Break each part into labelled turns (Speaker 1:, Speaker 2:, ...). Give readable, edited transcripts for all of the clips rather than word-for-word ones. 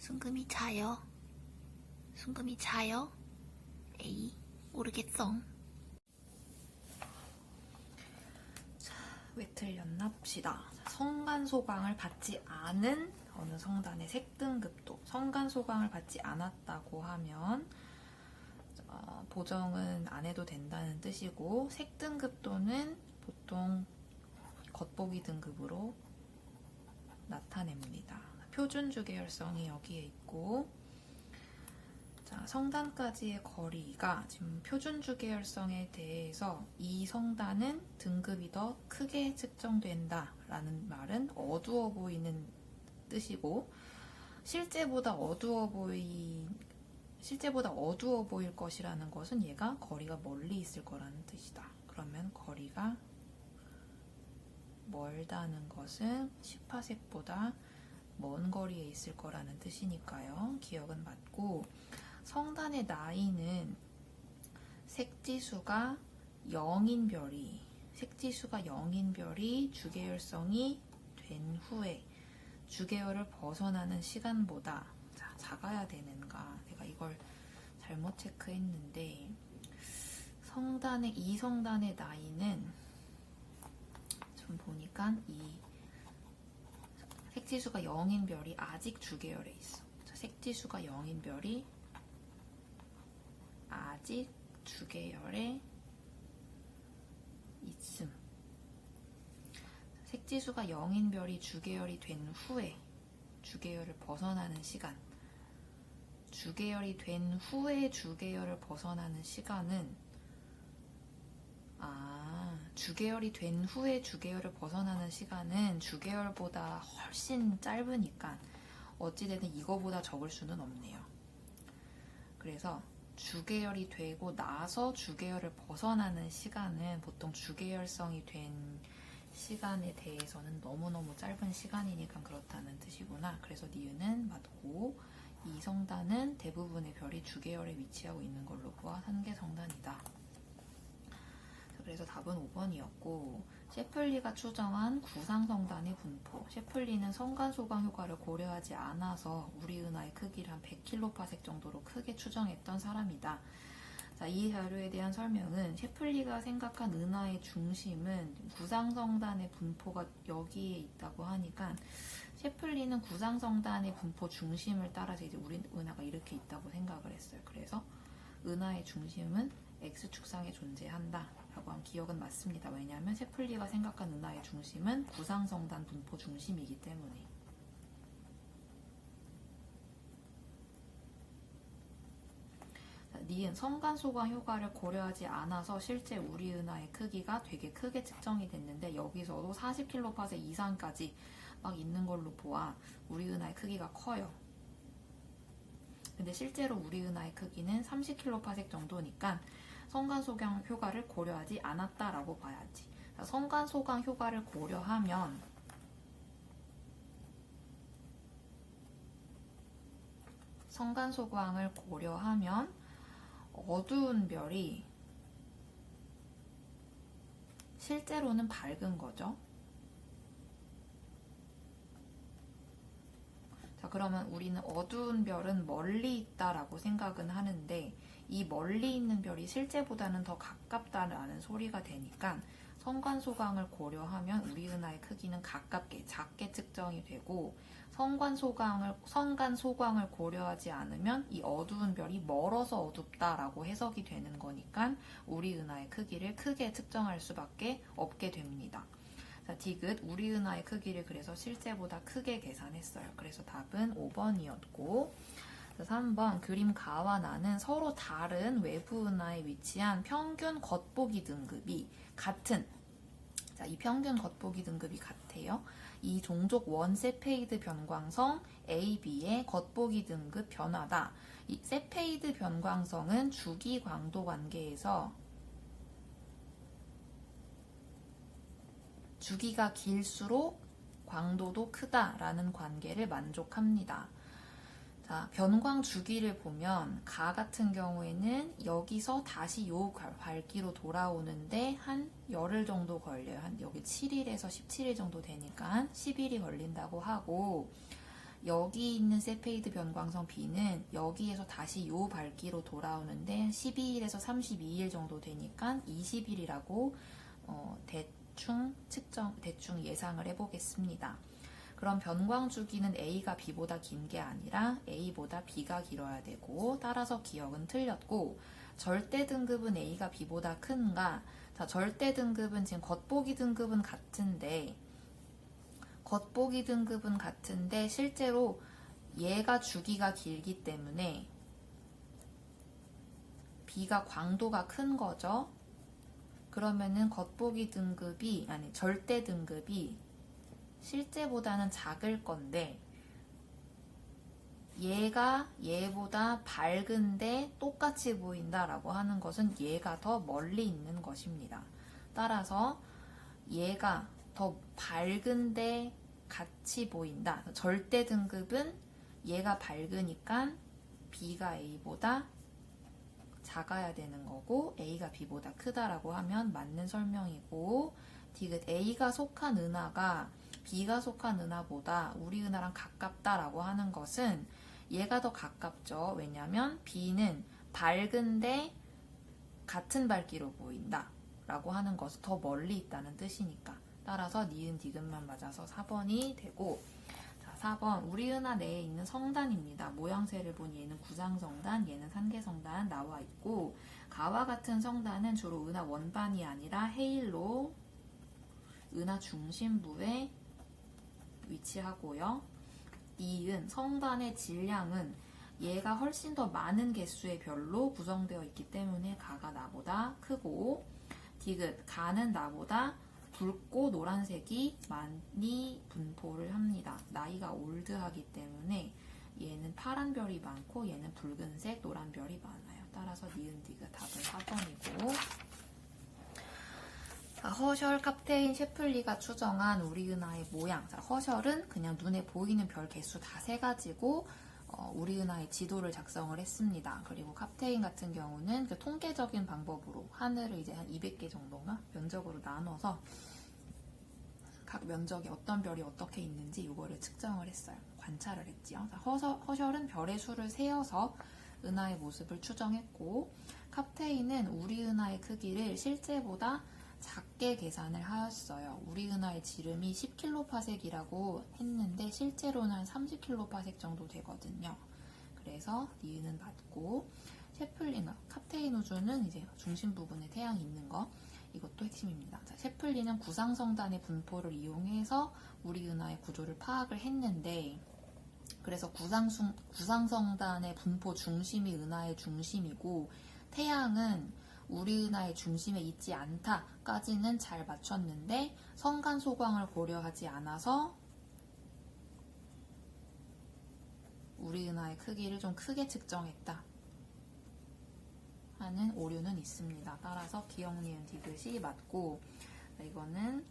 Speaker 1: 순금이 자요? 순금이 자요? 에이, 모르겠어.
Speaker 2: 자, 왜 틀렸나 봅시다. 성간소강을 받지 않은 어느 성단의 색등급도, 성간소강을 받지 않았다고 하면 보정은 안 해도 된다는 뜻이고, 색등급도는 보통 겉보기 등급으로 나타냅니다. 표준 주계열성이 여기에 있고, 자, 성단까지의 거리가 지금 표준 주계열성에 대해서 이 성단은 등급이 더 크게 측정된다 라는 말은 어두워 보이는 뜻이고, 실제보다 어두워 보일 것이라는 것은 얘가 거리가 멀리 있을 거라는 뜻이다. 그러면 거리가 멀다는 것은 10파섹보다 먼 거리에 있을 거라는 뜻이니까요. 기억은 맞고, 성단의 나이는 색지수가 0인 별이 주계열성이 된 후에 주계열을 벗어나는 시간보다, 자, 작아야 되는가? 내가 이걸 잘못 체크했는데, 이 성단의 나이는 좀 보니까 이 색지수가 0인 별이 아직 주계열에 있어. 자, 색지수가 0인 별이 아직 주계열에 있음. 색지수가 0인 별이 주계열이 된 후에 주계열을 벗어나는 시간. 주계열이 된 후에 주계열을 벗어나는 시간은 주계열이 된 후에 주계열을 벗어나는 시간은 주계열보다 훨씬 짧으니까 어찌되든 이거보다 적을 수는 없네요. 그래서 주계열이 되고 나서 주계열을 벗어나는 시간은 보통 주계열성이 된 시간에 대해서는 너무너무 짧은 시간이니까 그렇다는 뜻이구나. 그래서 니은은 맞고, 이 성단은 대부분의 별이 주계열에 위치하고 있는 걸로 보아 산계 성단이다. 그래서 답은 5번이었고, 셰플리가 추정한 구상성단의 분포. 셰플리는 성간소강 효과를 고려하지 않아서 우리 은하의 크기를 한 100kPa 정도로 크게 추정했던 사람이다. 자, 이 자료에 대한 설명은 셰플리가 생각한 은하의 중심은 구상성단의 분포가 여기에 있다고 하니까 셰플리는 구상성단의 분포 중심을 따라서 이제 우리 은하가 이렇게 있다고 생각을 했어요. 그래서 은하의 중심은 X축상에 존재한다 라고 한 기억은 맞습니다. 왜냐하면 셰플리가 생각한 은하의 중심은 구상성단 분포 중심이기 때문에. 니은 성간소강 효과를 고려하지 않아서 실제 우리 은하의 크기가 되게 크게 측정이 됐는데, 여기서도 40kPa 이상까지 막 있는 걸로 보아 우리 은하의 크기가 커요. 근데 실제로 우리 은하의 크기는 30kPa 정도니까 성간소강 효과를 고려하지 않았다라고 봐야지. 성간소강 효과를 고려하면 어두운 별이 실제로는 밝은 거죠. 자, 그러면 우리는 어두운 별은 멀리 있다라고 생각은 하는데, 이 멀리 있는 별이 실제보다는 더 가깝다라는 소리가 되니까 성간소강을 고려하면 우리 은하의 크기는 가깝게, 작게 측정이 되고, 성간소강을 고려하지 않으면 이 어두운 별이 멀어서 어둡다라고 해석이 되는 거니까 우리 은하의 크기를 크게 측정할 수밖에 없게 됩니다. 자, 디귿, 우리 은하의 크기를 그래서 실제보다 크게 계산했어요. 그래서 답은 5번이었고, 3번, 그림 가와 나는 서로 다른 외부 은하에 위치한 평균 겉보기 등급이 같은, 자, 이 평균 겉보기 등급이 같아요. 이 종족 원세페이드 변광성 AB의 겉보기 등급 변화다. 이 세페이드 변광성은 주기 광도 관계에서 주기가 길수록 광도도 크다라는 관계를 만족합니다. 자, 변광 주기를 보면 가 같은 경우에는 여기서 다시 요 밝기로 돌아오는데 한 열흘 정도 걸려요. 한 여기 7일에서 17일 정도 되니까 한 10일이 걸린다고 하고, 여기 있는 세페이드 변광성 B는 여기에서 다시 요 밝기로 돌아오는데 12일에서 32일 정도 되니까 20일이라고 대충 예상을 해보겠습니다. 그럼 변광 주기는 A가 B보다 긴 게 아니라 A보다 B가 길어야 되고, 따라서 기억은 틀렸고, 절대 등급은 A가 B보다 큰가? 자, 절대 등급은 지금 겉보기 등급은 같은데 실제로 얘가 주기가 길기 때문에 B가 광도가 큰 거죠. 그러면은 겉보기 등급이, 아니 절대 등급이 실제보다는 작을 건데, 얘가 얘보다 밝은데 똑같이 보인다라고 하는 것은 얘가 더 멀리 있는 것입니다. 따라서 얘가 더 밝은데 같이 보인다. 절대 등급은 얘가 밝으니까 B가 A보다 작아야 되는 거고, A가 B보다 크다라고 하면 맞는 설명이고, 디귿 A가 속한 은하가 B가 속한 은하보다 우리 은하랑 가깝다라고 하는 것은 얘가 더 가깝죠. 왜냐하면 B는 밝은데 같은 밝기로 보인다 라고 하는 것은 더 멀리 있다는 뜻이니까. 따라서 니은 디귿만 맞아서 4번이 되고, 자, 4번 우리 은하 내에 있는 성단입니다. 모양새를 보니 얘는 구상성단, 얘는 산계성단 나와 있고, 가와 같은 성단은 주로 은하 원반이 아니라 해일로 은하 중심부에 위치하고요. 니은 성단의 질량은 얘가 훨씬 더 많은 개수의 별로 구성되어 있기 때문에 가가 나보다 크고, 디귿 가는 나보다 붉고 노란색이 많이 분포를 합니다. 나이가 올드하기 때문에 얘는 파란 별이 많고 얘는 붉은색, 노란 별이 많아요. 따라서 니은 디귿 답은 4번이고, 자, 허셜, 캅테인, 셰플리가 추정한 우리 은하의 모양. 자, 허셜은 그냥 눈에 보이는 별 개수 다 세가지고 우리 은하의 지도를 작성을 했습니다. 그리고 캅테인 같은 경우는 그 통계적인 방법으로 하늘을 이제 한 200개 정도가 면적으로 나눠서 각 면적에 어떤 별이 어떻게 있는지 이거를 측정을 했어요. 관찰을 했지요. 자, 허셜은 별의 수를 세어서 은하의 모습을 추정했고, 캅테인은 우리 은하의 크기를 실제보다 작게 계산을 하였어요. 우리 은하의 지름이 10kps이라고 했는데 실제로는 한 30kps 정도 되거든요. 그래서 니은은 맞고, 셰플린, 캅테인 우주는 이제 중심 부분에 태양이 있는 거, 이것도 핵심입니다. 자, 셰플린은 구상성단의 분포를 이용해서 우리 은하의 구조를 파악을 했는데, 그래서 구상성단의 분포 중심이 은하의 중심이고, 태양은 우리 은하의 중심에 있지 않다까지는 잘 맞췄는데, 성간 소광을 고려하지 않아서 우리 은하의 크기를 좀 크게 측정했다 하는 오류는 있습니다. 따라서 기억, 니은, 디귿이 맞고, 이거는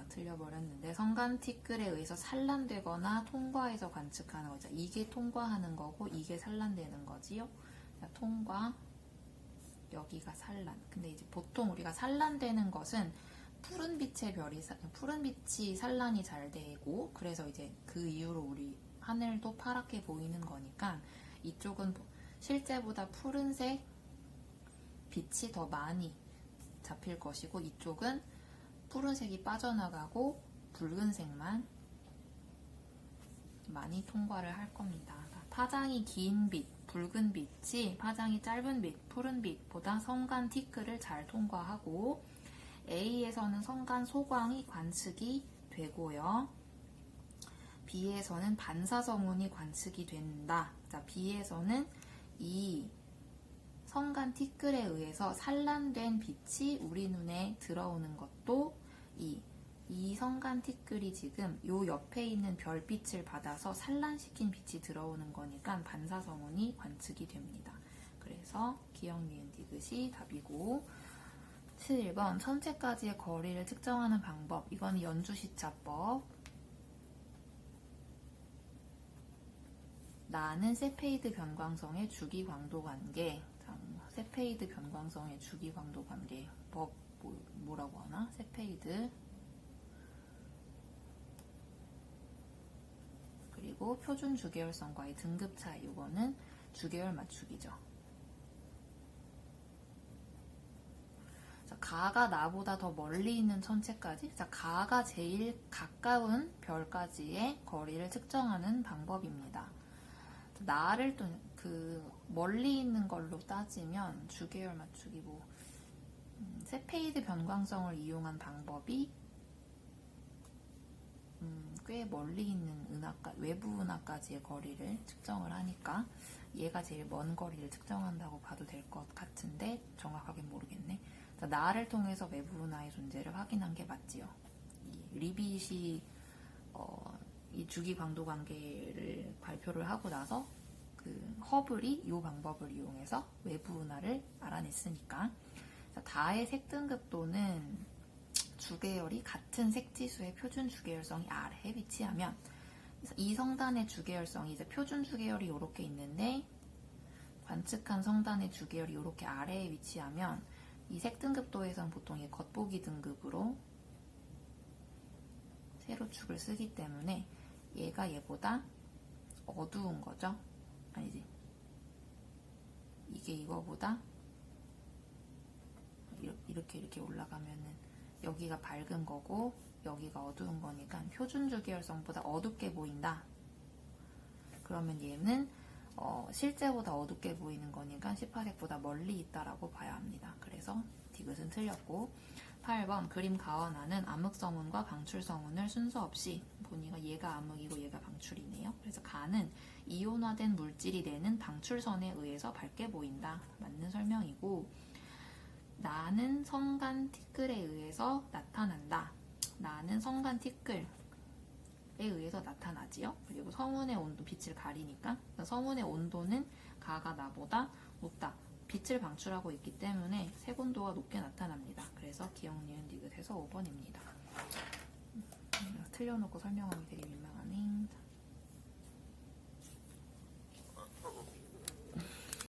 Speaker 2: 틀려버렸는데, 성간 티끌에 의해서 산란되거나 통과해서 관측하는 거죠. 이게 통과하는 거고 이게 산란되는 거지요. 자, 통과, 여기가 산란. 근데 이제 보통 우리가 산란되는 것은 푸른 빛이 산란이 잘 되고, 그래서 이제 그 이후로 우리 하늘도 파랗게 보이는 거니까, 이쪽은 실제보다 푸른색 빛이 더 많이 잡힐 것이고, 이쪽은 푸른색이 빠져나가고 붉은색만 많이 통과를 할 겁니다. 파장이 긴 빛, 붉은 빛이 파장이 짧은 빛, 푸른 빛보다 성간 티끌을 잘 통과하고, A에서는 성간 소광이 관측이 되고요. B에서는 반사성운이 관측이 된다. 자, B에서는 이 성간 티끌에 의해서 산란된 빛이 우리 눈에 들어오는 것도 이 성간 티끌이 지금 요 옆에 있는 별빛을 받아서 산란시킨 빛이 들어오는 거니까 반사성운이 관측이 됩니다. 그래서 기억, 니은, 디귿이 답이고, 7번 천체까지의 거리를 측정하는 방법. 이건 연주시차법. 나는 세페이드 변광성의 주기 광도 관계. 세페이드 변광성의 주기 광도 관계 법 뭐라고 하나? 세페이드 그리고 표준 주계열성과의 등급 차이, 이거는 주계열 맞추기죠. 자, 가가 나보다 더 멀리 있는 천체까지, 자, 가가 제일 가까운 별까지의 거리를 측정하는 방법입니다. 나를 또 멀리 있는 걸로 따지면 주계열 맞추기 세페이드 변광성을 이용한 방법이 꽤 멀리 있는 외부 은하까지의 거리를 측정을 하니까 얘가 제일 먼 거리를 측정한다고 봐도 될 것 같은데 정확하게 모르겠네. 자, 나를 통해서 외부 은하의 존재를 확인한 게 맞지요. 이 리빗이 이 주기 광도 관계를 발표를 하고 나서 허블이 이 방법을 이용해서 외부 은하를 알아냈으니까. 자, 다의 색등급도는 주계열이 같은 색지수의 표준 주계열성이 아래에 위치하면, 이 성단의 주계열성이 이제 표준 주계열이 이렇게 있는데 관측한 성단의 주계열이 이렇게 아래에 위치하면 이 색등급도에선 보통 이 겉보기 등급으로 세로축을 쓰기 때문에 얘가 얘보다 어두운 거죠. 아니지. 이게 이거보다 이렇게 올라가면은 여기가 밝은 거고 여기가 어두운 거니까 표준 주계열성보다 어둡게 보인다. 그러면 얘는 실제보다 어둡게 보이는 거니까 18색보다 멀리 있다라고 봐야 합니다. 그래서 디귿은 틀렸고, 8번 그림 가원하는 암흑성운과 방출성운을 순서 없이 보니까 얘가 암흑이고 얘가 방출이네요. 그래서 가는 이온화된 물질이 내는 방출선에 의해서 밝게 보인다. 맞는 설명이고, 나는 성간 티끌에 의해서 나타난다. 나는 성간 티끌에 의해서 나타나지요. 그리고 성운의 온도, 빛을 가리니까 성운의 온도는 가가 나보다 높다. 빛을 방출하고 있기 때문에 색온도가 높게 나타납니다. 그래서 기억, 니은, 디귿에서 5번입니다. 틀려놓고 설명하기 되게 민망하네.